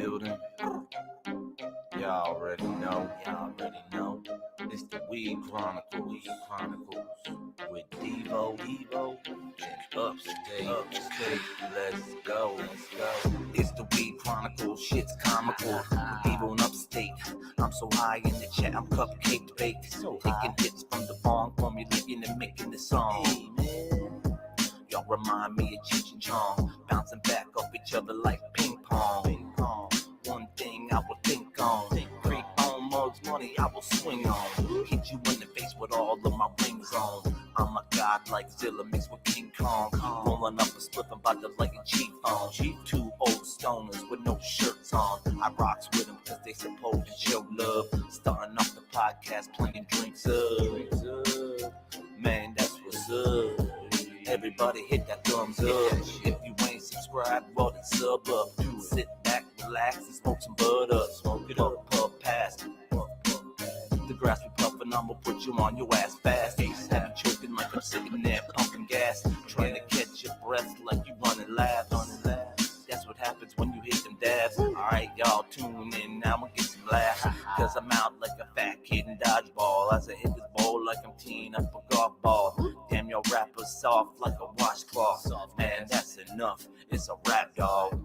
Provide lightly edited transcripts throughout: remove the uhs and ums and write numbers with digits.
building. Y'all already know. It's the Weed Chronicles with Devo and Upstate. Let's go. It's the Weed Chronicles, shit's comical. With Devo and Upstate. I'm so high in the chat, I'm cupcake baked. Taking hits from the bong, formulating and making the song. Y'all remind me of Cheech and Chong, bouncing back off each other like ping pong. One thing I will think on, creep on mugs, money I will swing on. Hit you in the face with all of my rings on. I'm a god like Zilla mixed with King Kong. Rolling up a spliff about the like a chief on. Two old stoners with no shirts on. I rocks with them cause they supposed to show love. Starting off the podcast playing drinks up. Man, that's what's up. Everybody hit that thumbs up. If you ain't subscribed, well then sub up. Sit back, relax, and smoke some bud up. Smoke it up, puff past. The grass we puffin', I'ma put you on your ass fast. Have you choking like I'm sitting there pumping gas. Trying to catch your breath like you running laps. That's what happens when you hit them dabs. Alright, y'all tune in, now I'ma get some laughs. Cause I'm out like a fat kid in dodgeball. As I hit this bowl like I'm teeing up a golf ball. Damn, your rappers soft like a washcloth. Man, that's enough. It's a rap, dog.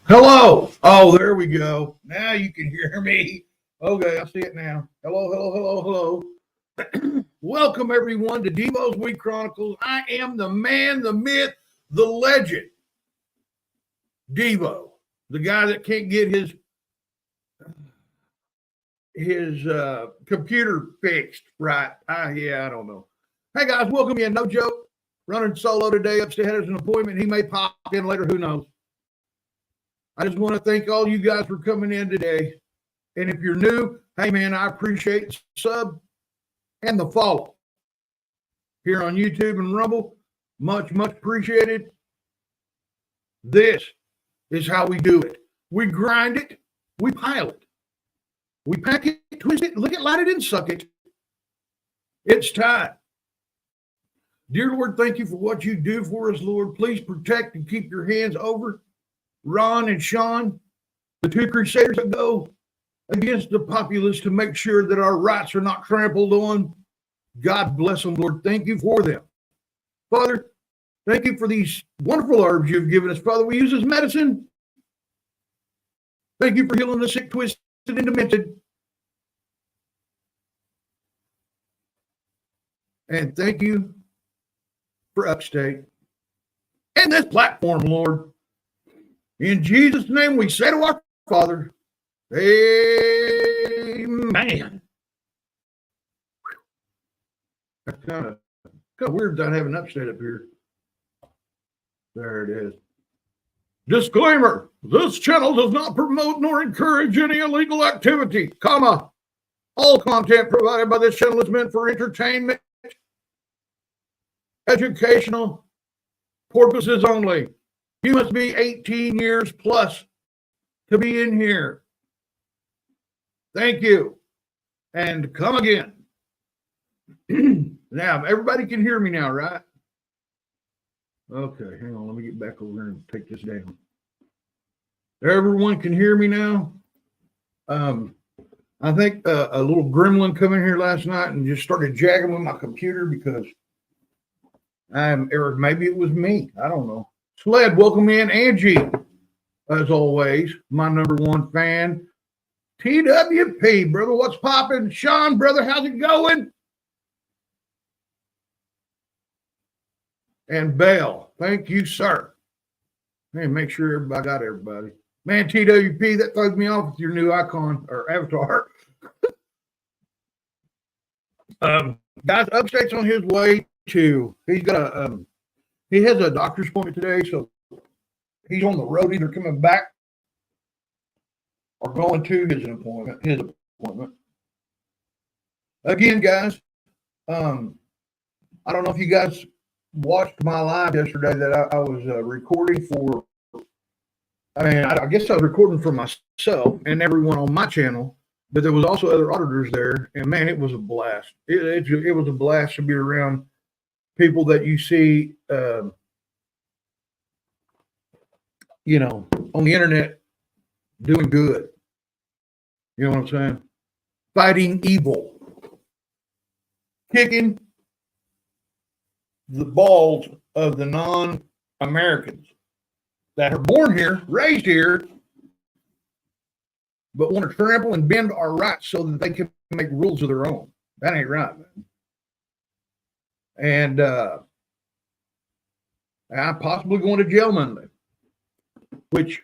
Hello. Oh, there we go. Now you can hear me. Okay, I see it now. Hello. Welcome, everyone, to Devo's Weed Chronicles. I am the man, the myth, the legend, Devo, the guy that can't get his computer fixed right. I don't know. Hey, guys, welcome in. No joke. Running solo today. Upstate has an appointment. He may pop in later. Who knows? I just want to thank all you guys for coming in today. And if you're new, hey, man, I appreciate the sub and the follow here on YouTube and Rumble. Much appreciated. This is how we do it. We grind it. We pile it. We pack it, twist it, lick it, light it, and suck it. It's time. Dear Lord, thank you for what you do for us, Lord. Please protect and keep your hands over Ron and Sean, the two crusaders that go against the populace to make sure that our rights are not trampled on. God bless them, Lord. Thank you for them. Father, thank you for these wonderful herbs you've given us. Father, we use as medicine. Thank you for healing the sick, twisted, and demented. And thank you for Upstate and this platform, Lord. In Jesus' name, we say to our Father, amen. That's kind of weird not having Upstate up here. There it is. Disclaimer, this channel does not promote nor encourage any illegal activity, comma. All content provided by this channel is meant for entertainment, educational purposes only. You must be 18 years plus to be in here. Thank you. And come again. Now, everybody can hear me now, right? Okay, hang on. Let me get back over here and take this down. Everyone can hear me now. I think a little gremlin come in here last night and just started jagging with my computer because or maybe it was me. I don't know. Sled, welcome in. Angie, as always, my number one fan. TWP, brother, what's popping? Sean, brother, how's it going? And Bell, thank you, sir. Hey, make sure everybody got everybody. Man, TWP, that throws me off with your new icon or avatar. Guys, Upstate's on his way to, he has a doctor's appointment today, so he's on the road either coming back or going to his appointment. Again, guys, I don't know if you guys watched my live yesterday that I was recording for. I guess I was recording for myself and everyone on my channel, but there was also other auditors there, and man, it was a blast. It was a blast to be around people that you see, on the internet doing good. You know what I'm saying? Fighting evil, kicking the balls of the non-Americans that are born here, raised here, but want to trample and bend our rights so that they can make rules of their own. That ain't right, man. And I'm possibly going to jail Monday, which,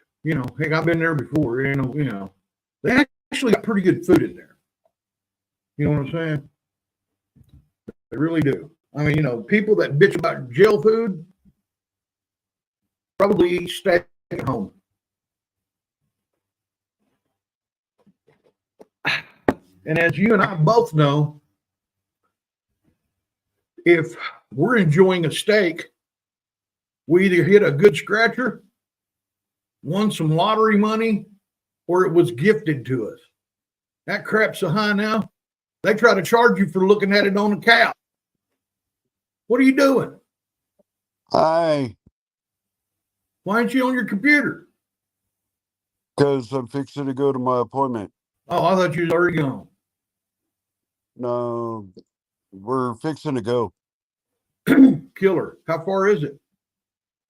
heck, I've been there before. They actually got pretty good food in there. You know what I'm saying? They really do. I mean, people that bitch about jail food probably eat steak at home. And as you and I both know, if we're enjoying a steak, we either hit a good scratcher, won some lottery money, or it was gifted to us. That crap's so high now, they try to charge you for looking at it on the couch. What are you doing? Hi, Why aren't you on your computer? because I'm fixing to go to my appointment. Oh, I thought you was already gone. No, we're fixing to go. Killer. How far is it?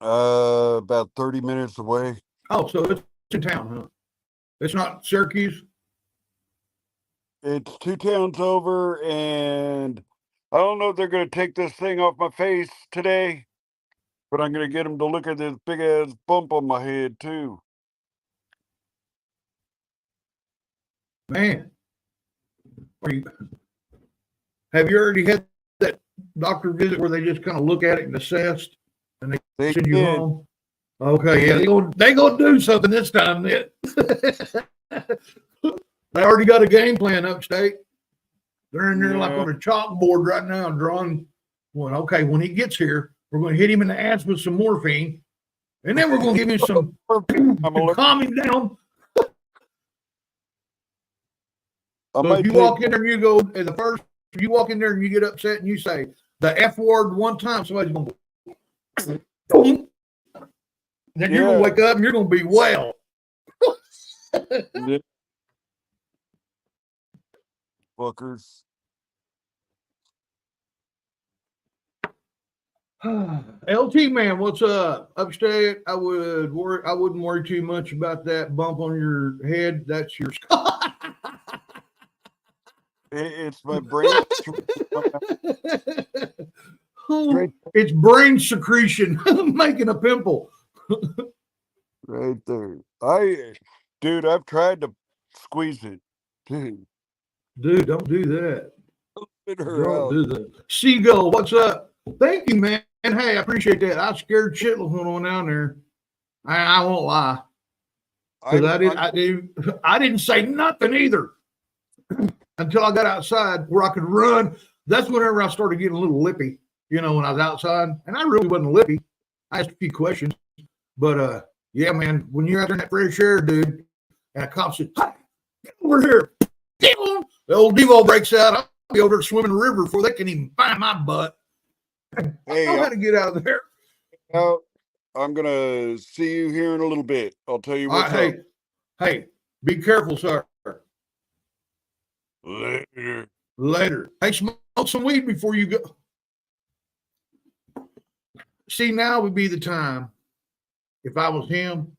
About 30 minutes away. Oh, so it's in town, huh? It's not Syracuse? It's 2 towns over, and I don't know if they're going to take this thing off my face today, but I'm going to get them to look at this big ass bump on my head too. Man. Have you already had that doctor visit where they just kind of look at it and assess and they send you did. home? Okay, yeah, they gonna do something this time then. They already got a game plan upstate. They're in there like on a chalkboard right now drawing one. Okay, when he gets here, we're going to hit him in the ass with some morphine, and then we're going to give him some to calm him down. So if you walk in there and you go, if you walk in there and you get upset and you say the F word one time, somebody's going to go, then you're going to wake up and you're going to be well. Fuckers. LT man, what's up? Upstate, I wouldn't worry too much about that bump on your head. That's your It's my brain. It's brain secretion making a pimple. Right there. Dude, I've tried to squeeze it. Dude, don't do that. Don't do that. Seagull, what's up? Thank you, man. And hey, I appreciate that. I scared shitless when I went down there. I won't lie. Because I didn't say nothing either until I got outside where I could run. That's whenever I started getting a little lippy, when I was outside. And I really wasn't lippy. I asked a few questions. But yeah, man, when you're out there in that fresh air, dude, and a cop said, "Hey, get over here." Devo. The old Devo breaks out. I'll be over there swimming the river before they can even find my butt. Hey, I know how to get out of there. I'm gonna see you here in a little bit. I'll tell you what's up. Hey, be careful, sir. Later. Later. Hey, smoke some weed before you go. See, now would be the time. If I was him,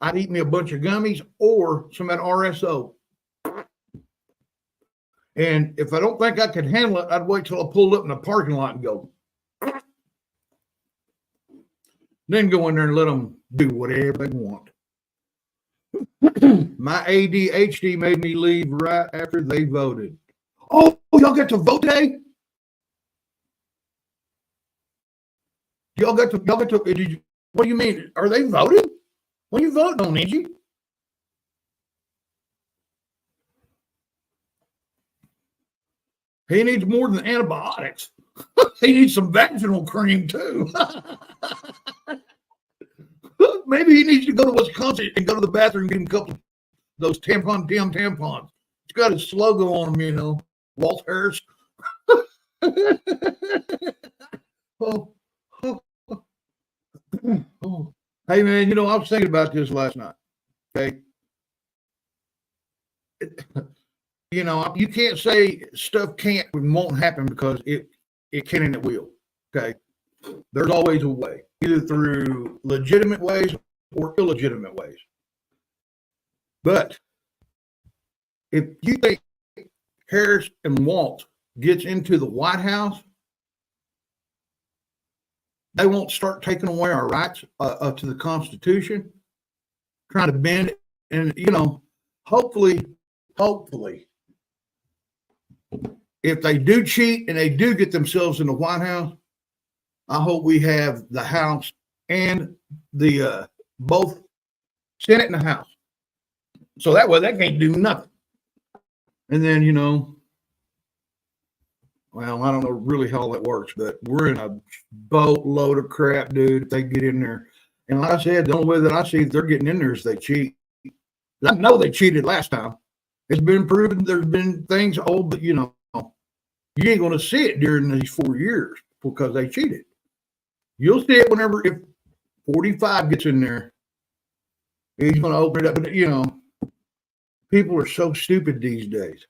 I'd eat me a bunch of gummies or some of that RSO. And if I don't think I could handle it, I'd wait till I pulled up in the parking lot and go. Then go in there and let them do whatever they want. My ADHD made me leave right after they voted. Oh, y'all got to vote today? Y'all got to, what do you mean? Are they voting? What are you voting on, Angie? He needs more than antibiotics. He needs some vaginal cream too. Maybe he needs to go to Wisconsin and go to the bathroom and get him a couple of those tampons. It's got his logo on them, you know, Walt Harris. Oh. Hey, man, you know, I was thinking about this last night. Okay. You know, you can't say stuff can't and won't happen because it can and it will. Okay. There's always a way, either through legitimate ways or illegitimate ways. But if you think Harris and Walt gets into the White House, they won't start taking away our rights to the Constitution, trying to bend it. And, you know, hopefully, if they do cheat and they do get themselves in the White House, I hope we have the House and the both Senate and the House. So that way they can't do nothing. And then, you know, well, I don't know really how that works, but we're in a boatload of crap, dude, if they get in there. And like I said, the only way that I see if they're getting in there is they cheat. I know they cheated last time. It's been proven there's been things old, but, you know, you ain't going to see it during these 4 years because they cheated. You'll see it whenever, if 45 gets in there, he's going to open it up. But, you know, people are so stupid these days.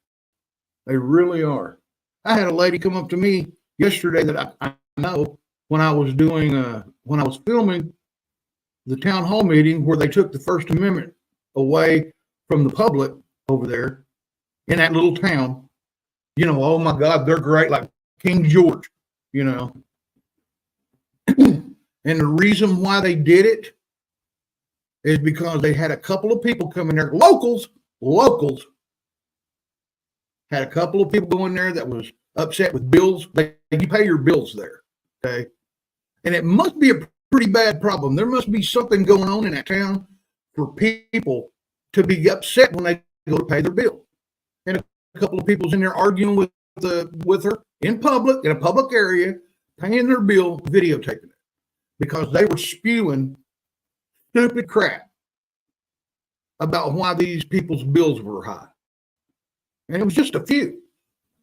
They really are. I had a lady come up to me yesterday that I know when I was doing, when I was filming the town hall meeting where they took the First Amendment away from the public over there in that little town. You know, oh my God, they're great, like King George, you know. And the reason why they did it is because they had a couple of people come in there, locals, had a couple of people go in there that was upset with bills. You pay your bills there, okay? And it must be a pretty bad problem. There must be something going on in that town for people to be upset when they go to pay their bill. And a couple of people's in there arguing with her in public, in a public area, paying their bill, videotaping it, because they were spewing stupid crap about why these people's bills were high. And it was just a few.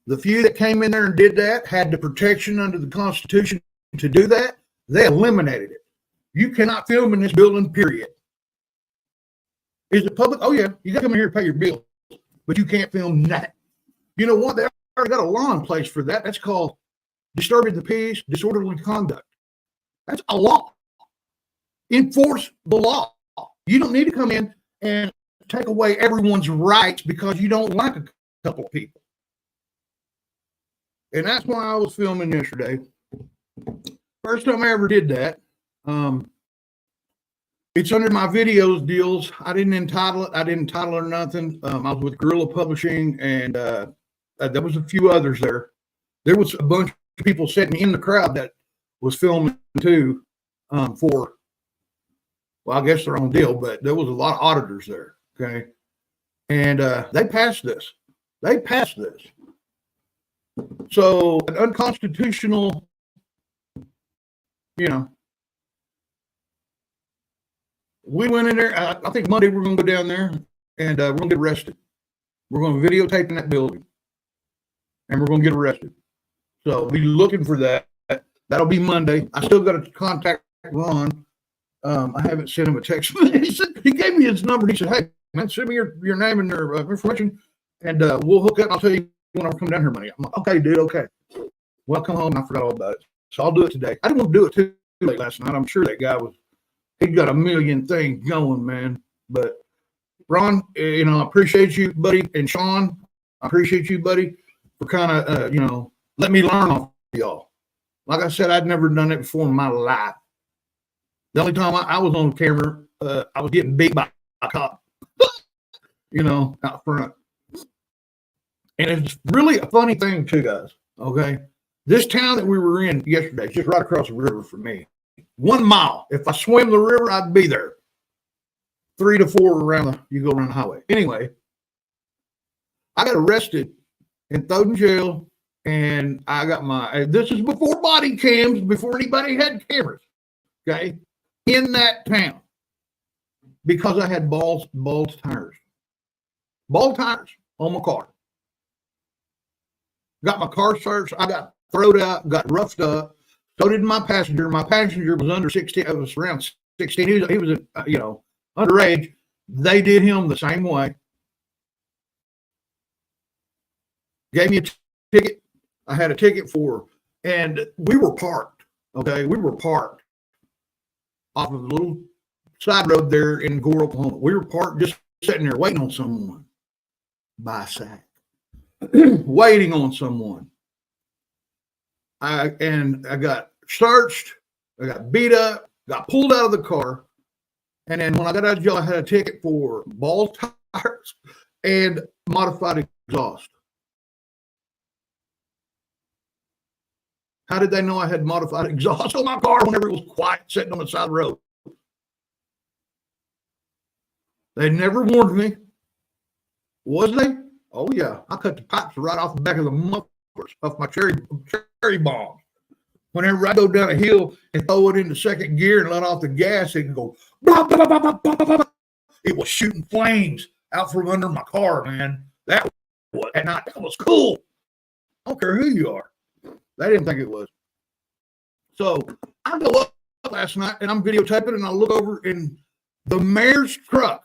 The few that came in there and did that had the protection under the Constitution to do that. They eliminated it. You cannot film in this building, period. Is it public? Oh, yeah. You got to come in here and pay your bill, but you can't film nothing. You know what? They already got a law in place for that. That's called disturbing the peace, disorderly conduct. That's a law. Enforce the law. You don't need to come in and take away everyone's rights because you don't like a couple of people. And that's why I was filming yesterday. First time I ever did that. It's under my videos deals. I didn't entitle it. I didn't title it or nothing. I was with Guerrilla Publishing, and there was a few others there. There was a bunch of people sitting in the crowd that was filming too for, well, I guess their own deal, but there was a lot of auditors there, okay? And they passed this. So an unconstitutional, you know, we went in there. I think Monday we're going to go down there and we're going to get arrested. We're going to videotape in that building and we're going to get arrested. So be looking for that. That'll be Monday. I still got to contact Ron I haven't sent him a text. He gave me his number. He said, "Hey, man, send me your name and your information, and we'll hook up. I'll tell you when I'll come down here, money." I'm like, "Okay, dude. Okay." Well, I come home and I forgot all about it, so I'll do it today. I didn't want to do it too late last night. I'm sure that guy he got a million things going, man. But Ron, I appreciate you, buddy, and Sean, I appreciate you, buddy, for kind of let me learn off y'all. Like I said, I'd never done it before in my life. The only time I was on camera, I was getting beat by a cop, out front. And it's really a funny thing, too, guys. Okay. This town that we were in yesterday is just right across the river from me. 1 mile. If I swim the river, I'd be there. 3 to 4 you go around the highway. Anyway, I got arrested and thrown in jail. And I got this is before body cams, before anybody had cameras. Okay. In that town, because I had bald tires on my car. Got my car searched. I got thrown out, got roughed up. So did my passenger. My passenger was under 16. It was around 16. He was underage. They did him the same way. Gave me a ticket. I had a ticket and we were parked. Okay, we were parked off of a little side road there in Gore, Oklahoma. We were parked just sitting there waiting on someone by a sack. Waiting on someone. I got searched, I got beat up, got pulled out of the car. And then when I got out of jail, I had a ticket for bald tires and modified exhaust. How did they know I had modified exhaust on my car whenever it was quiet sitting on the side of the road? They never warned me. Was they? Oh, yeah. I cut the pipes right off the back of the mufflers off my cherry bomb. Whenever I go down a hill and throw it into second gear and let off the gas, it can go, blah, blah, blah, blah, blah, blah, blah. It was shooting flames out from under my car, man. That was cool. I don't care who you are. They didn't think it was. So I go up last night and I'm videotaping and I look over and the mayor's truck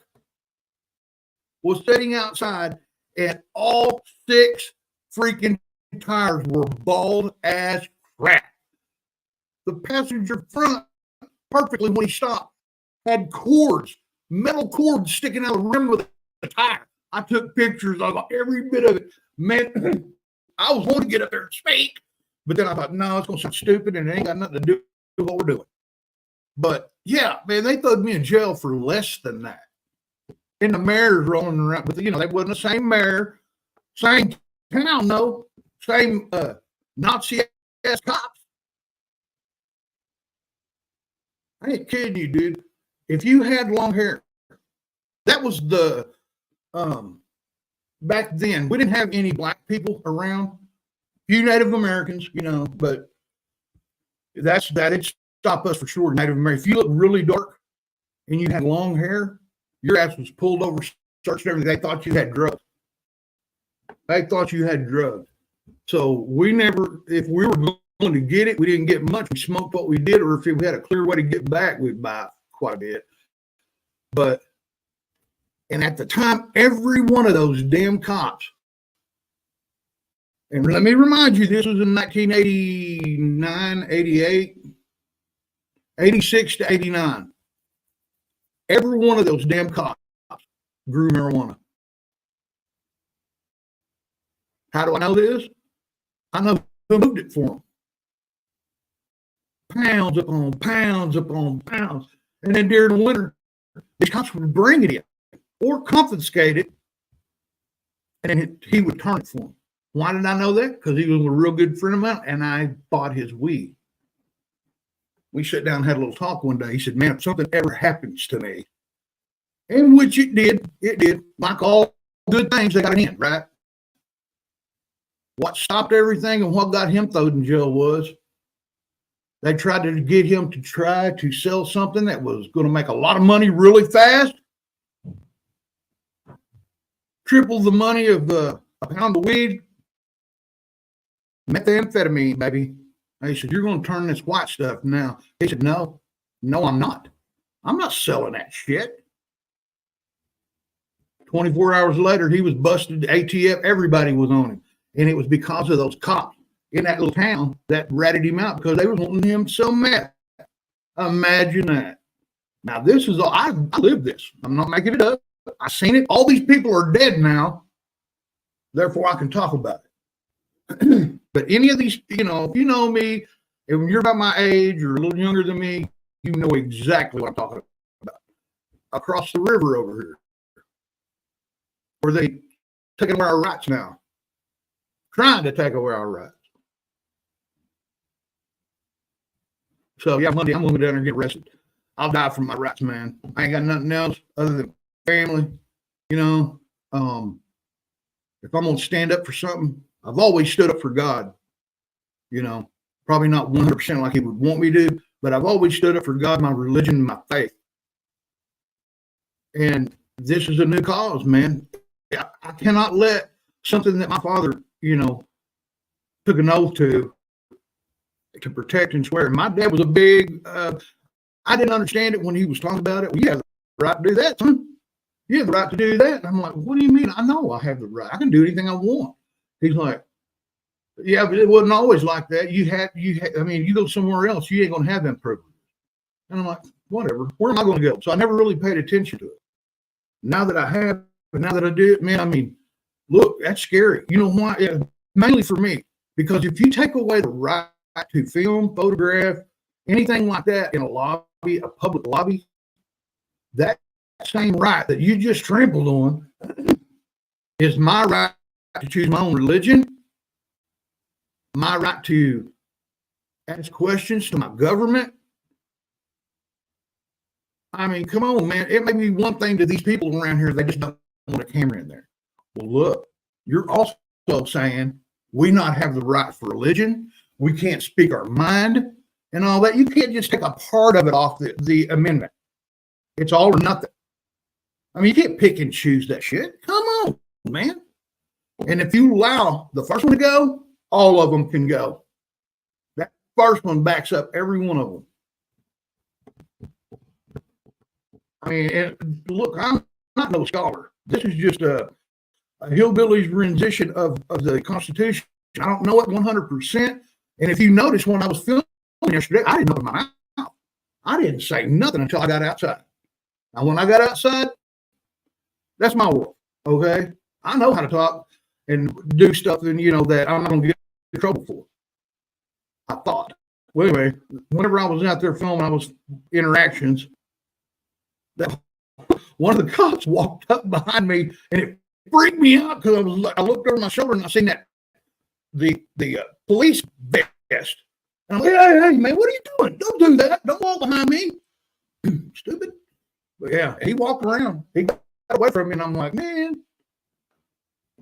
was sitting outside and all 6 freaking tires were bald as crap. The passenger front, perfectly when he stopped, had metal cords sticking out of the rim of the tire. I took pictures of every bit of it. Man, I was going to get up there and speak. But then I thought, no, it's going to sound stupid and it ain't got nothing to do with what we're doing. But yeah, man, they threw me in jail for less than that. And the mayor's rolling around, but they wasn't the same mayor, same town, no, same Nazi-ass cops. I ain't kidding you, dude. If you had long hair, that was the back then. We didn't have any black people around. Few Native Americans, but that'd stop us for sure. Native Americans. If you look really dark and you had long hair, your ass was pulled over, searched everything. They thought you had drugs. So we never, if we were going to get it, we didn't get much. We smoked what we did, or if we had a clear way to get back, we'd buy quite a bit. And at the time, every one of those damn cops, and let me remind you, this was in 1989, 88, 86 to 89. Every one of those damn cops grew marijuana. How do I know this? I know who moved it for them. Pounds upon pounds upon pounds. And then during the winter, these cops would bring it in or confiscate it, and he would turn it for them. Why did I know that? Because he was a real good friend of mine, and I bought his weed. We sat down and had a little talk one day. He said, man, if something ever happens to me, and which it did. Like all good things, they got an end, right? What stopped everything and what got him thrown in jail was they tried to get him to try to sell something that was going to make a lot of money really fast. Triple the money of a pound of weed. Methamphetamine, baby. And he said, you're going to turn this white stuff now. He said, no, I'm not. I'm not selling that shit. 24 hours later, he was busted. ATF, everybody was on him. And it was because of those cops in that little town that ratted him out because they were wanting him to sell meth. Imagine that. Now, this is all, I lived this. I'm not making it up. I've seen it. All these people are dead now. Therefore, I can talk about it. But any of these, if you know me, if you're about my age or a little younger than me, you know exactly what I'm talking about. Across the river over here, where they taking away our rights now, trying to take away our rights. So yeah, Monday I'm going to go down there and get arrested. I'll die for my rights, man. I ain't got nothing else other than family. If I'm going to stand up for something, I've always stood up for God. Probably not 100% like he would want me to, but I've always stood up for God, my religion, and my faith. And this is a new cause, man. I cannot let something that my father, took an oath to protect and swear. My dad was a big, I didn't understand it when he was talking about it. Well, you have the right to do that, son. You have the right to do that. And I'm like, what do you mean? I know I have the right. I can do anything I want. He's like, yeah, but it wasn't always like that. You go somewhere else, you ain't going to have them privileges. And I'm like, whatever. Where am I going to go? So I never really paid attention to it. Now that I have, but now that I do it, man, look, that's scary. You know why? Yeah, mainly for me, because if you take away the right to film, photograph, anything like that in a lobby, a public lobby, that same right that you just trampled on is my right to choose my own religion, my right to ask questions to my government. I mean, come on, man. It may be one thing to these people around here, they just don't want a camera in there. Well, look, you're also saying we not have the right for religion. We can't speak our mind and all that. You can't just take a part of it off the amendment. It's all or nothing. I mean, you can't pick and choose that shit. Come on, man. And if you allow the first one to go, all of them can go. That first one backs up every one of them. I mean, look, I'm not no scholar. This is just a hillbilly's rendition of the Constitution. I don't know it 100%. And if you notice, when I was filming yesterday, I didn't open my mouth. I didn't say nothing until I got outside. Now, when I got outside, that's my world, okay? I know how to talk and do stuff that, that I'm not going to get in trouble for. I thought. Well, anyway, whenever I was out there filming, I was interactions. That one of the cops walked up behind me, and it freaked me out because I looked over my shoulder and I seen that the police vest. And I'm like, hey, man, what are you doing? Don't do that. Don't walk behind me. Stupid. But yeah, he walked around. He got away from me, and I'm like, man,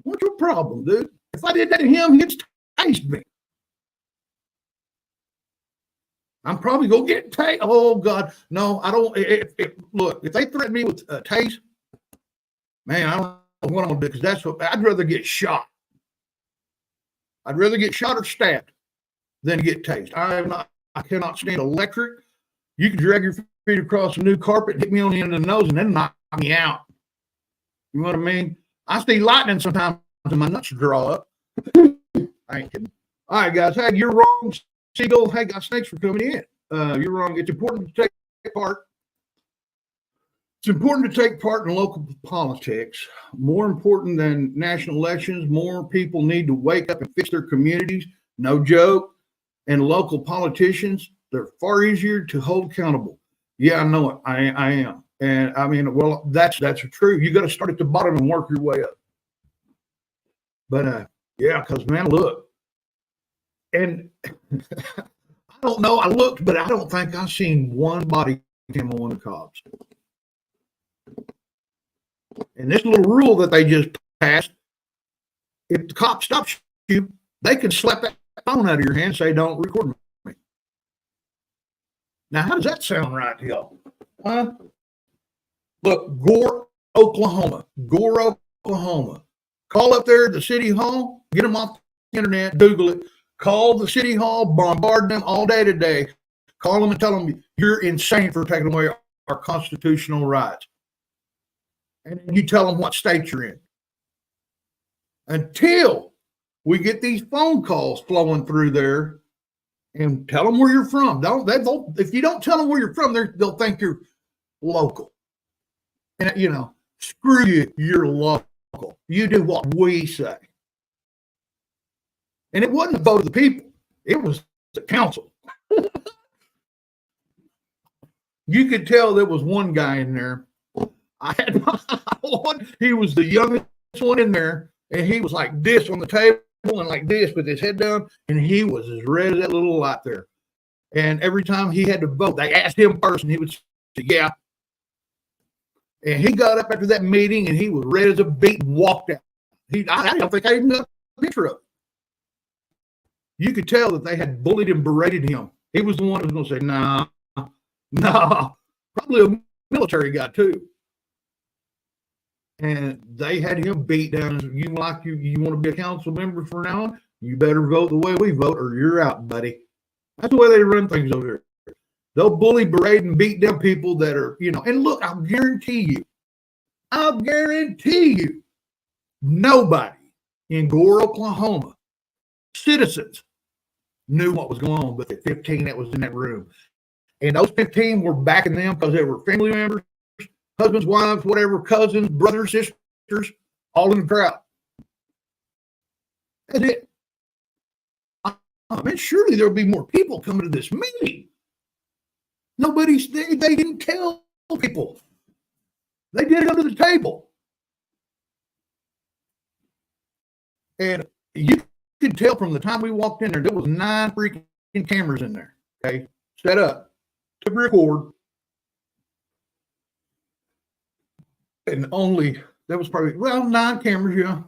what's your problem, dude? If I did that to him, he'd taste me. I'm probably going to get tased. Oh, God. No, I don't. Look, if they threaten me with a tase, man, I don't know what I'm going to do, because I'd rather get shot. I'd rather get shot or stabbed than get tased. I cannot stand electric. You can drag your feet across a new carpet, hit me on the end of the nose, and then knock me out. You know what I mean? I see lightning sometimes and my nuts draw up. I ain't kidding. All right, guys. Hey, you're wrong. Seagull, hey guys, thanks for coming in. You're wrong. It's important to take part. It's important to take part in local politics. More important than national elections, more people need to wake up and fix their communities. No joke. And local politicians, they're far easier to hold accountable. Yeah, I know it. I am. And I mean, well, that's true. You got to start at the bottom and work your way up. But yeah, because man, look. And I don't know. I looked, but I don't think I've seen one body cam on one of the cops. And this little rule that they just passed, if the cop stops you, they can slap that phone out of your hand and say, don't record me. Now, how does that sound right to y'all? Look, Gore, Oklahoma. Call up there at the city hall, get them off the internet, Google it. Call the city hall, bombard them all day today. Call them and tell them you're insane for taking away our constitutional rights. And you tell them what state you're in. Until we get these phone calls flowing through there and tell them where you're from. If you don't tell them where you're from, they'll think you're local. And, screw you, you're local. You do what we say. And it wasn't the vote of the people. It was the council. You could tell there was one guy in there. I had one. He was the youngest one in there, and he was like this on the table and like this with his head down, and he was as red as that little light there. And every time he had to vote, they asked him first, and he would say, yeah. And he got up after that meeting, and he was red as a beet and walked out. I don't think I even got a picture of it. You could tell that they had bullied and berated him. He was the one who was going to say, nah, probably a military guy too. And they had him beat down. You want to be a council member from now on? You better vote the way we vote or you're out, buddy. That's the way they run things over here. They'll bully, berate, and beat down people that are, and look, I'll guarantee you, nobody in Gore, Oklahoma, citizens, knew what was going on but the 15 that was in that room. And those 15 were backing them because they were family members, husbands, wives, whatever, cousins, brothers, sisters, all in the crowd. That's it. I mean, surely there'll be more people coming to this meeting. They didn't tell people. They did it under the table. And you could tell from the time we walked in there was 9 freaking cameras in there, okay, set up to record. And there was probably, 9 cameras, yeah.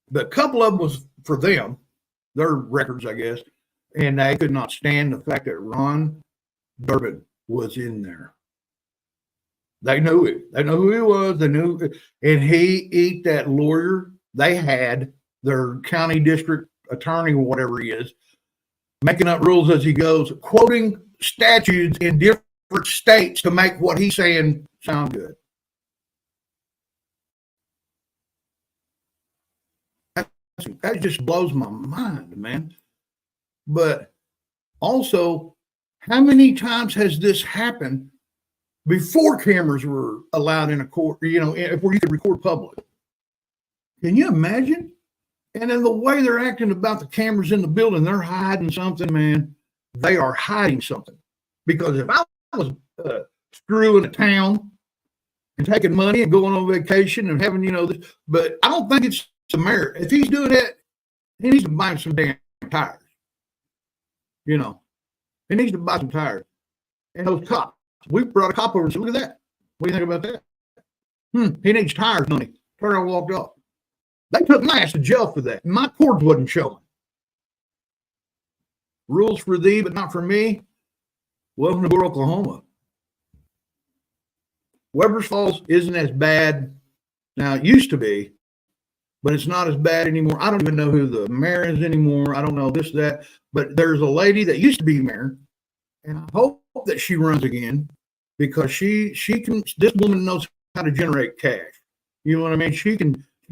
But a couple of them was for them, their records, I guess. And they could not stand the fact that Ron Durbin was in there. They knew it. They knew who he was. They knew, and he ate that lawyer. They had their county district attorney, or whatever he is, making up rules as he goes, quoting statutes in different states to make what he's saying sound good. That just blows my mind, man. But also, how many times has this happened before cameras were allowed in a court, where you could record public? Can you imagine? And then the way they're acting about the cameras in the building, they're hiding something, man. They are hiding something. Because if I was screwing a town and taking money and going on vacation and having, this, but I don't think it's the mayor. If he's doing that, he needs to buy some damn tires. He needs to buy some tires. And those cops, we brought a cop over and said, look at that. What do you think about that? He needs tires money. Turned around and walked off. They took my ass to jail for that. My cords wasn't showing. Rules for thee, but not for me. Welcome to Gore, Oklahoma. Weber's Falls isn't as bad. Now, it used to be, but it's not as bad anymore. I don't even know who the mayor is anymore. I don't know this, that. But there's a lady that used to be mayor, and I hope that she runs again because she can. This woman knows how to generate cash. You know what I mean? She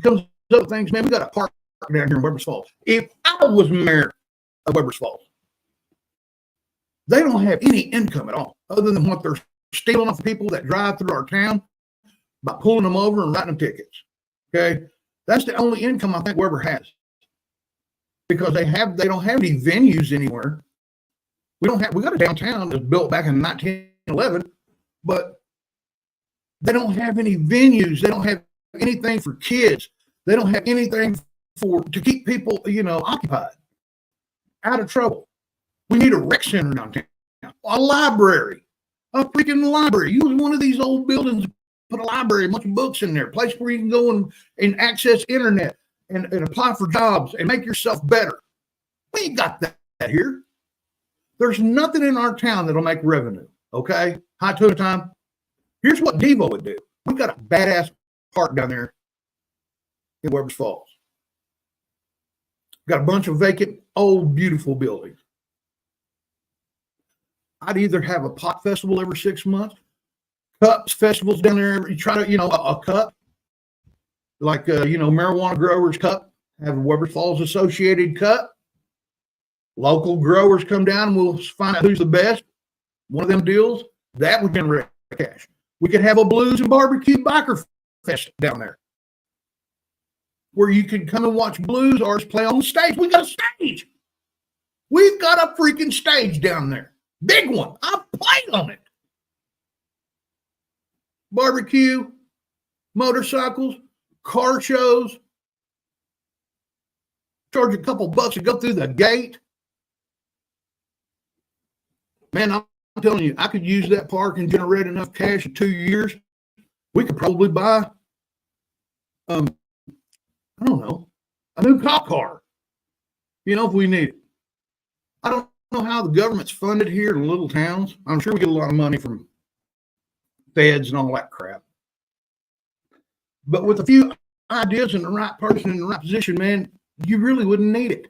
comes up with things. Man, we got a park down here in Weber's Falls. If I was mayor of Weber's Falls, they don't have any income at all other than what they're stealing off the people that drive through our town by pulling them over and writing them tickets. Okay, that's the only income I think Weber has because they don't have any venues anywhere. We got a downtown that's built back in 1911, but they don't have any venues. They don't have anything for kids. They don't have anything to keep people, occupied, out of trouble. We need a rec center downtown, a library, a freaking library. Use one of these old buildings, put a library, a bunch of books in there, a place where you can go and access internet and apply for jobs and make yourself better. We ain't got that here. There's nothing in our town that'll make revenue, okay? High tuna time. Here's what Devo would do. We've got a badass park down there in Weber's Falls. Got a bunch of vacant, old, beautiful buildings. I'd either have a pot festival every 6 months, cups festivals down there. You try to, a cup like, Marijuana Growers Cup, have a Weber Falls Associated Cup. Local growers come down and we'll find out who's the best. One of them deals, that would generate cash. We could have a blues and barbecue biker fest down there where you can come and watch blues artists play on the stage. We got a stage. We've got a freaking stage down there. Big one. I've played on it. Barbecue, motorcycles, car shows. Charge a couple bucks to go through the gate. Man, I'm telling you, I could use that park and generate enough cash in 2 years. We could probably buy, I don't know, a new cop car, if we need it. I don't know how the government's funded here in little towns. I'm sure we get a lot of money from feds and all that crap. But with a few ideas and the right person in the right position, man, you really wouldn't need it.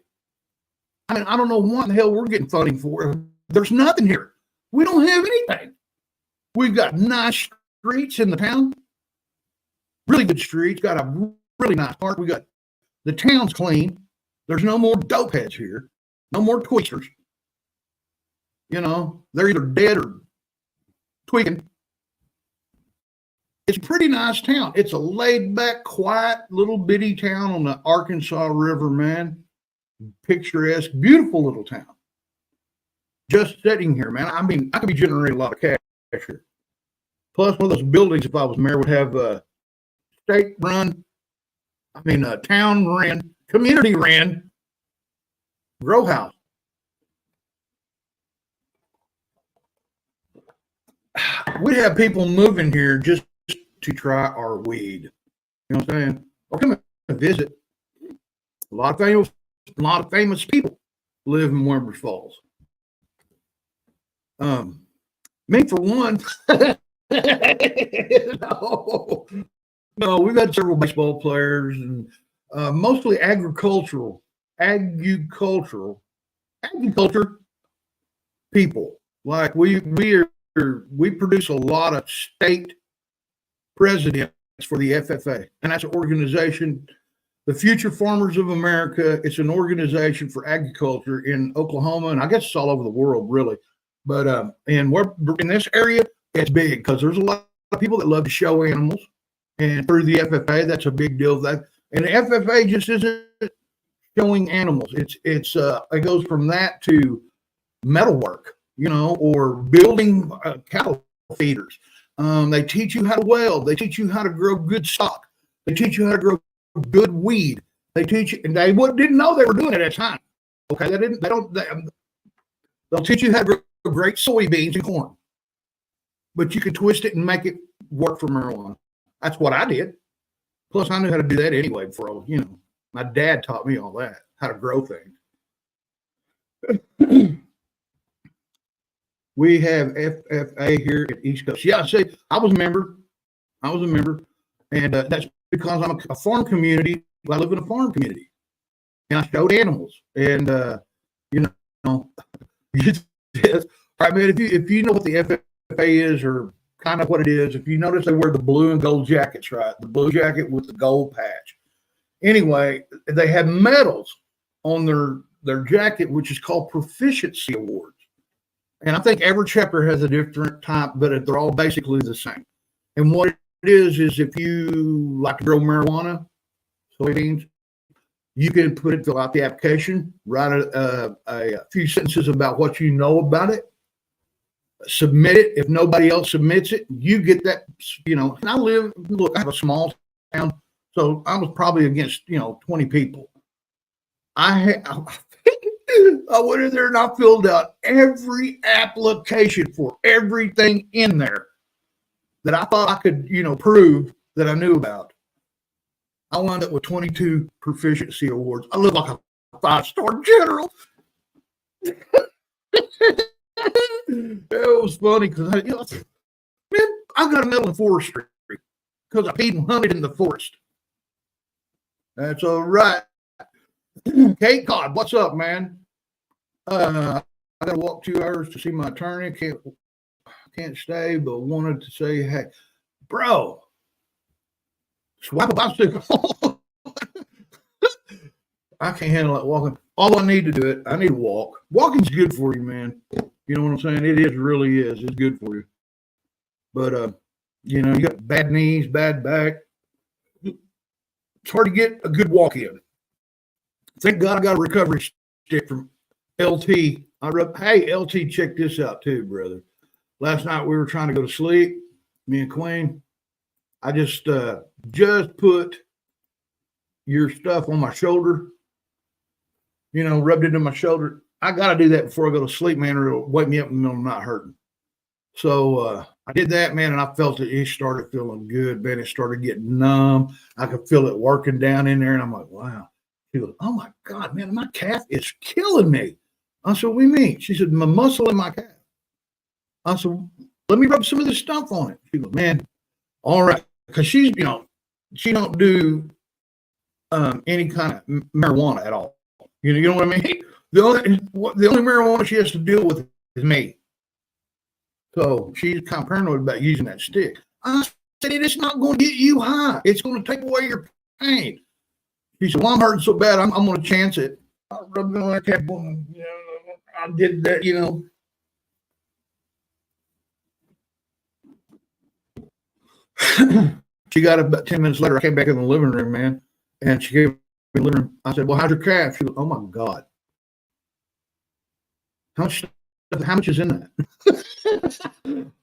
I mean, I don't know what the hell we're getting funding for. There's nothing here. We don't have anything. We've got nice streets in the town, really good streets, got a really nice park. We got the town's clean. There's no more dope heads here, no more twisters. They're either dead or tweaking. It's a pretty nice town. It's a laid back, quiet, little bitty town on the Arkansas River, man. Picturesque, beautiful little town. Just sitting here, man. I mean, I could be generating a lot of cash here. Plus, one of those buildings, if I was mayor, would have a town ran, community ran grow house. We'd have people moving here just to try our weed. You know what I'm saying? Or come and visit. A lot of famous people live in Weber Falls. Me for one. No, we've had several baseball players and mostly agriculture people. Like we produce a lot of state presidents for the FFA, and that's an organization, the Future Farmers of America. It's an organization for agriculture in Oklahoma, and I guess it's all over the world, really. But and we're in this area, it's big because there's a lot of people that love to show animals, and through the FFA, that's a big deal. That and the FFA just isn't showing animals. It goes from that to metalwork, or building cattle feeders. They teach you how to weld. They teach you how to grow good stock. They teach you how to grow good weed. They teach you, and they didn't know they were doing it at the time. Okay, they'll teach you how to grow great soybeans and corn, but you can twist it and make it work for marijuana. That's what I did. Plus, I knew how to do that anyway. My dad taught me all that, how to grow things. We have FFA here at East Coast. Yeah, I was a member, and that's because I'm a farm community. I live in a farm community, and I showed animals, and all right, man. If you know what the FFA is, or kind of what it is, if you notice they wear the blue and gold jackets, right? The blue jacket with the gold patch. Anyway, they have medals on their jacket, which is called proficiency awards. And I think every chapter has a different type, but they're all basically the same. And what it is if you like to grow marijuana, soybeans, you can fill out the application, write a few sentences about what you know about it, submit it. If nobody else submits it, you get that, and I have a small town, so I was probably against, 20 people. I went in there and I filled out every application for everything in there that I thought I could, prove that I knew about. I wound up with 22 proficiency awards. I live like a 5-star general. It was funny because I got a medal in forestry because I peed and hunted in the forest. That's all right. Kate Codd, what's up, man? I got to walk 2 hours to see my attorney. Can't stay, but wanted to say, hey, bro, swipe a bicycle. I can't handle that walking. All I need to do it, I need to walk. Walking's good for you, man. You know what I'm saying? It is, really is. It's good for you. But, you know, you got bad knees, bad back. It's hard to get a good walk in. Thank God I got a recovery stick from LT. Hey, LT, check this out too, brother. Last night we were trying to go to sleep, me and Queen. I just put your stuff on my shoulder, you know, rubbed it in my shoulder. I got to do that before I go to sleep, man, or it'll wake me up in the middle of the night hurting. So I did that, man, and I felt it. It started feeling good, man. It started getting numb. I could feel it working down in there, and I'm like, wow. She goes, oh, my God, man, my calf is killing me. I said, what do you mean? She said, my muscle in my calf. I said, let me rub some of this stuff on it. She goes, man, all right. Because she's, you know, she don't do any kind of marijuana at all. You know what I mean? The only marijuana she has to deal with is me. So she's kind of paranoid about using that stick. I said, it's not going to get you high. It's going to take away your pain. She said, well, I'm hurting so bad, I'm going to chance it. I rubbed it on that calf. You know, I did that, you know. She got up about 10 minutes later. I came back in the living room, man, and she came in the living room. I said, well, how's your calf? She goes, oh, my God. How much is in that?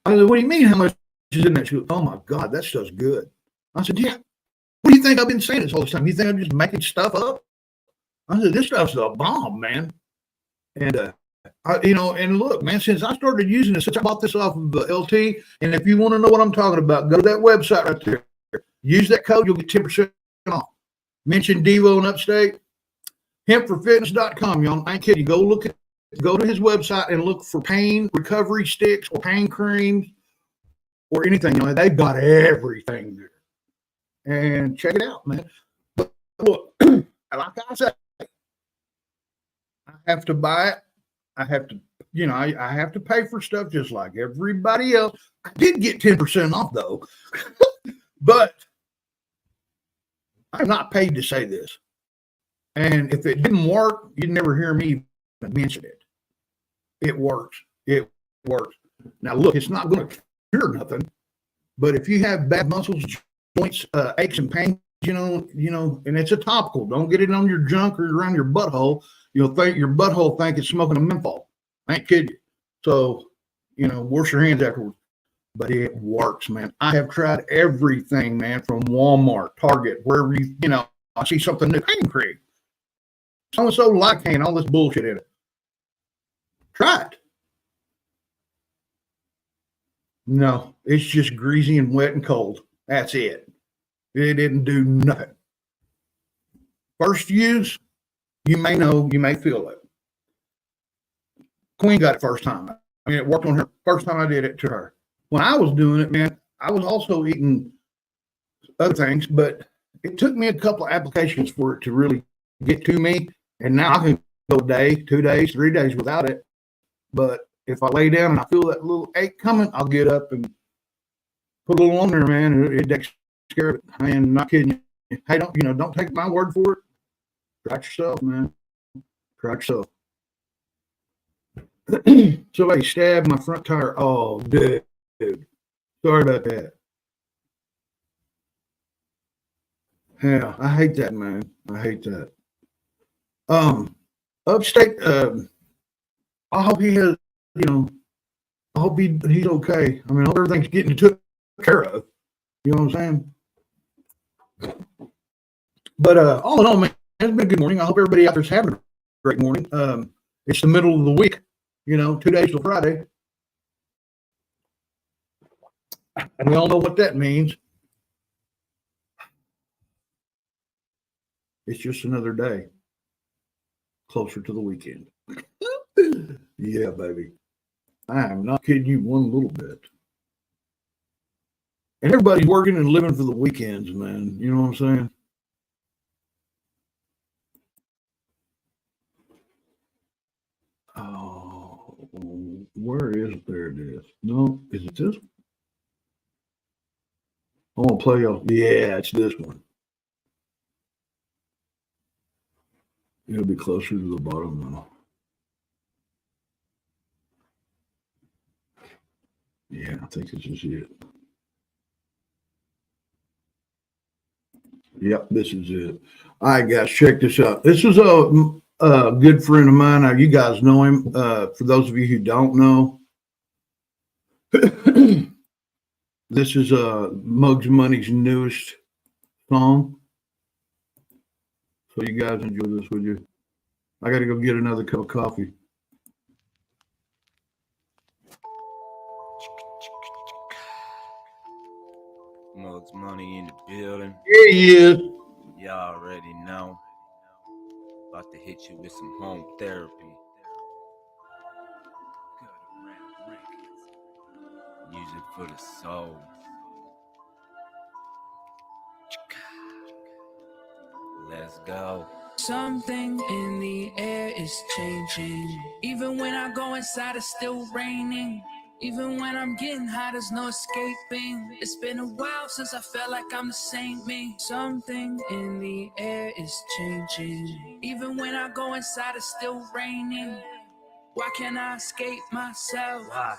I said, what do you mean how much is in that? She goes, oh, my God, that stuff's good. I said, yeah. What do you think I've been saying this all this time? You think I'm just making stuff up? I said, this stuff's a bomb, man. And, you know, and look, man, since I started using this, since I bought this off of LT, and if you want to know what I'm talking about, go to that website right there. Use that code, you'll get 10% off. Mention Devo in Upstate. Hempforfitness.com, y'all. I ain't kidding you. Go to his website and look for pain recovery sticks or pain creams or anything. You know, they've got everything there. And check it out, man. But look, like I said, I have to buy it. I have to, you know, I have to pay for stuff just like everybody else. I did get 10% off though, but I'm not paid to say this. And if it didn't work, you'd never hear me mention it. It works. It works. Now look, it's not going to cure nothing, but if you have bad muscles, joints, aches and pains, you know, and it's a topical. Don't get it on your junk or around your butthole. You'll think your butthole think it's smoking a menthol. I ain't kidding you. So, you know, wash your hands afterwards. But it works, man. I have tried everything, man, from Walmart, Target, wherever you know, I see something new. Pain cream. So-and-so Licaine, all this bullshit in it. Try it. No, it's just greasy and wet and cold. That's it. It didn't do nothing. First use, you may know, you may feel it. Queen got it first time. I mean, it worked on her. First time I did it to her. When I was doing it, man, I was also eating other things, but it took me a couple of applications for it to really get to me. And now I can go a day, 2 days, 3 days without it. But if I lay down and I feel that little ache coming, I'll get up and put a little on there, man. It takes care of it. I am not kidding you. Hey, don't take my word for it. Try it yourself, man. Try it yourself. Somebody stabbed my front tire. Oh, dude. Sorry about that. Yeah, I hate that, man. I hate that. Upstate, I hope he has, I hope he's okay. I mean, I hope everything's getting took care of. You know what I'm saying? But all in all, man, it's been a good morning. I hope everybody out there's having a great morning. It's the middle of the week, 2 days till Friday. And we all know what that means. It's just another day closer to the weekend. Yeah, baby. I am not kidding you one little bit. And everybody's working and living for the weekends, man. You know what I'm saying? Oh, Where is it? There it is. No, is it this? I want to play off. Yeah, it's this one. It'll be closer to the bottom now. Yeah, I think this is it. Yep, this is it. All right, guys, check this out. This is a good friend of mine. Now, you guys know him. For those of you who don't know, this is Muggs Money's newest song. So you guys enjoy this, would you? I got to go get another cup of coffee. Muggs Money in the building. Yeah, he is. Y'all already know. About to hit you with some home therapy. Music for the soul. Let's go. Something in the air is changing. Even when I go inside, it's still raining. Even when I'm getting high, there's no escaping. It's been a while since I felt like I'm the same me. Something in the air is changing. Even when I go inside, it's still raining. Why can't I escape myself? Why?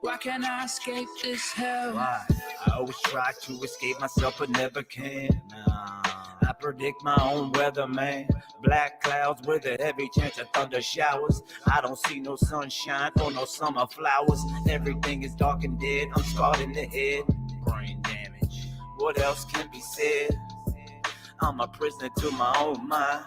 Why can't I escape this hell? Why? I always try to escape myself, but never can. I predict my own weather, man. Black clouds with a heavy chance of thunder showers. I don't see no sunshine or no summer flowers. Everything is dark and dead. I'm scarred in the head. Brain damage. What else can be said? I'm a prisoner to my own mind.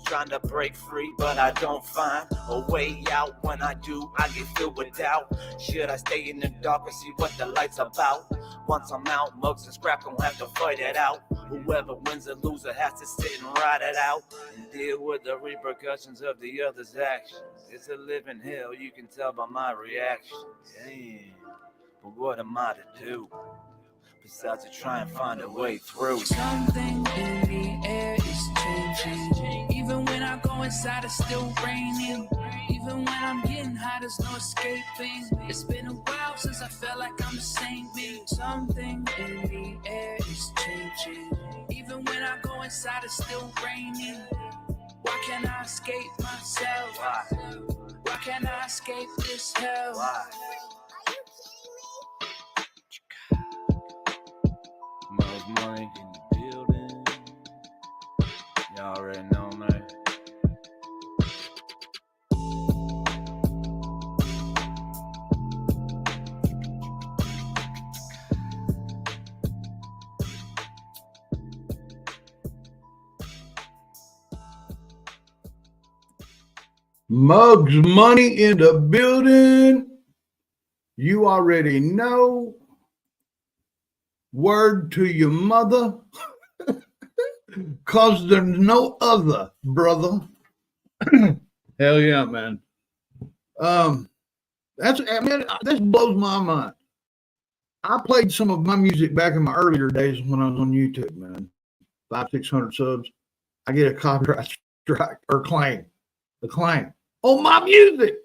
Trying to break free, but I don't find a way out. When I do, I get filled with doubt. Should I stay in the dark and see what the light's about? Once I'm out, Muggs and Scrap gon' have to fight it out. Whoever wins or loser has to sit and ride it out and deal with the repercussions of the other's actions. It's a living hell, you can tell by my reaction. Damn, but what am I to do? Besides to try and find a way through. Something in the air is changing. Even when I go inside, it's still raining. Even when I'm getting high, there's no escaping. It's been a while since I felt like I'm the same me. Something in the air is changing. Even when I go inside, it's still raining. Why can't I escape myself? Why? Why can't I escape this hell? Why? Muggs Money in the building. Y'all already know, man. Muggs Money in the building. You already know. Word to your mother. Cause there's no other, brother. Hell yeah, man. This blows my mind. I played some of my music back in my earlier days when I was on YouTube, man. 500-600 subs. I get a copyright strike or claim. A claim on my music.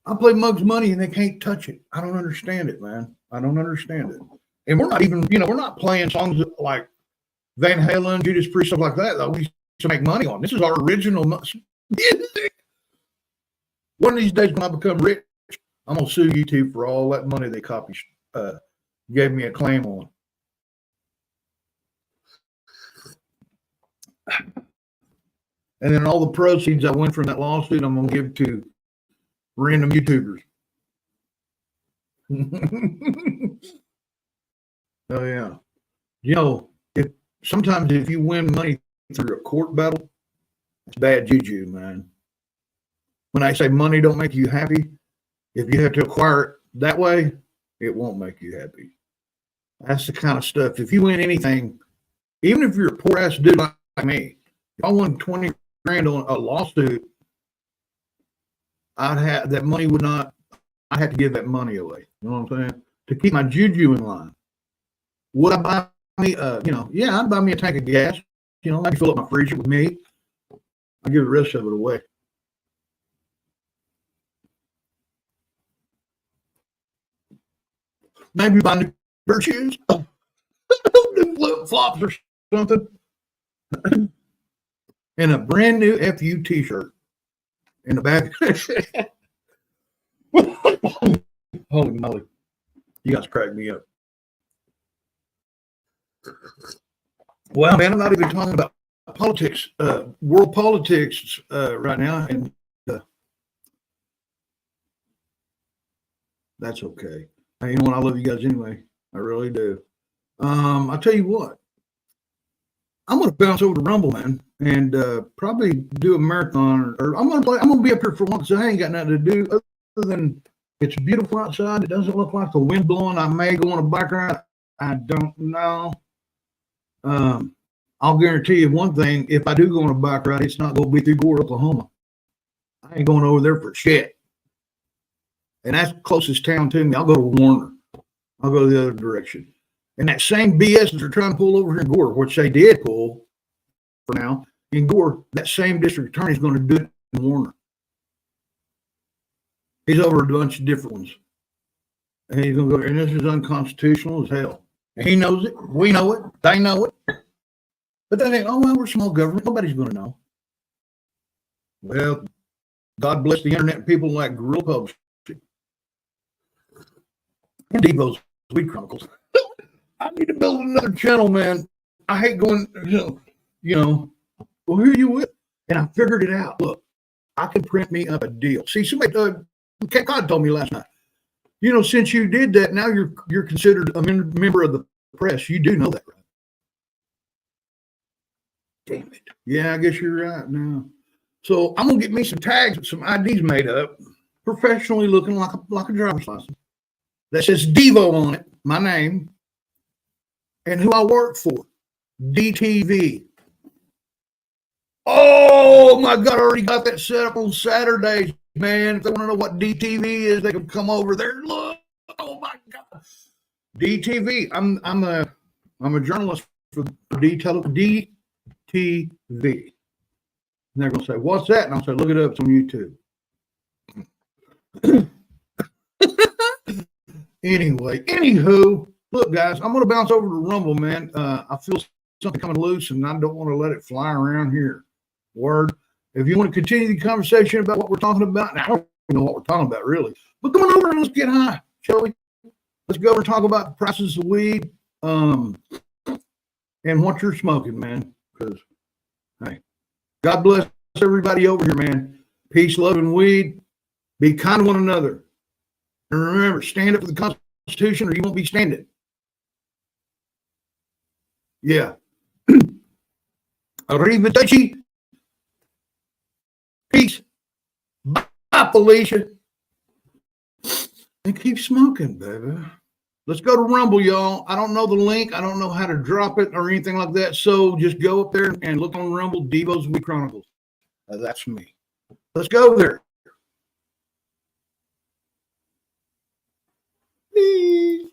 I play Muggs Money and they can't touch it. I don't understand it, man. I don't understand it. And we're not even, we're not playing songs like Van Halen, Judas Priest, stuff like that, though. We used to make money on. This is our original music. One of these days when I become rich, I'm going to sue YouTube for all that money they gave me a claim on. And then all the proceeds I win from that lawsuit, I'm going to give to random YouTubers. Oh, yeah. Sometimes if you win money through a court battle, it's bad juju, man. When I say money don't make you happy, if you have to acquire it that way, it won't make you happy. That's the kind of stuff. If you win anything, even if you're a poor ass dude like me, if I won 20 grand on a lawsuit, I'd have to give that money away. You know what I'm saying? To keep my juju in line. Would I buy me, I'd buy me a tank of gas. I'd fill up my freezer with meat. I'd give the rest of it away. Maybe buy new pair of shoes, new flip flops or something, and a brand new FU T-shirt in the back. Holy moly, you guys crack me up. Well, man, I'm not even talking about politics, world politics right now, and that's okay. Hey, you know what? I love you guys anyway. I really do. I'll tell you what. I'm going to bounce over to Rumble, man, and probably do a marathon. Or I'm going to be up here for once. So I ain't got nothing to do other than it's beautiful outside. It doesn't look like the wind blowing. I may go on a bike ride. I don't know. I'll guarantee you one thing: if I do go on a bike ride, it's not going to be through Gore, Oklahoma. I ain't going over there for shit. And that's the closest town to me. I'll go to Warner. I'll go the other direction. And that same BS that they're trying to pull over here in Gore, which they did pull for now, in Gore, that same district attorney is going to do it in Warner. He's over a bunch of different ones. And he's going to go, and this is unconstitutional as hell. And he knows it. We know it. They know it. But they think, oh, well, we're small government. Nobody's going to know. Well, God bless the internet people like Guerrilla Publishing and Devo's Weed Chronicles. I need to build another channel, man. I hate going, well, who are you with? And I figured it out. Look, I can print me up a deal. See, somebody, God told me last night, since you did that, now you're considered a member of the press. You do know that, right? Damn it. Yeah, I guess you're right now. So I'm going to get me some tags with some IDs made up, professionally looking like a driver's license that says Devo on it, my name, and who I work for, DTV. Oh, my God, I already got that set up on Saturdays, man. If they want to know what DTV is, they can come over there. Look, oh, my God. DTV. I'm a journalist for DTV. And they're going to say, what's that? And I'll say, look it up. It's on YouTube. Anyway, anywho, look, guys, I'm going to bounce over to Rumble, man. I feel something coming loose, and I don't want to let it fly around here. Word. If you want to continue the conversation about what we're talking about, now I don't even know what we're talking about, really. But come on over and let's get high, shall we? Let's go over and talk about the prices of weed and what you're smoking, man. Because, hey, God bless everybody over here, man. Peace, love, and weed. Be kind to one another. And remember, stand up for the Constitution or you won't be standing. Yeah. Arrivederci. Peace. Bye, Felicia. And keep smoking, baby. Let's go to Rumble, y'all. I don't know the link. I don't know how to drop it or anything like that. So just go up there and look on Rumble, Devo's Weed Chronicles. That's me. Let's go there. Peace.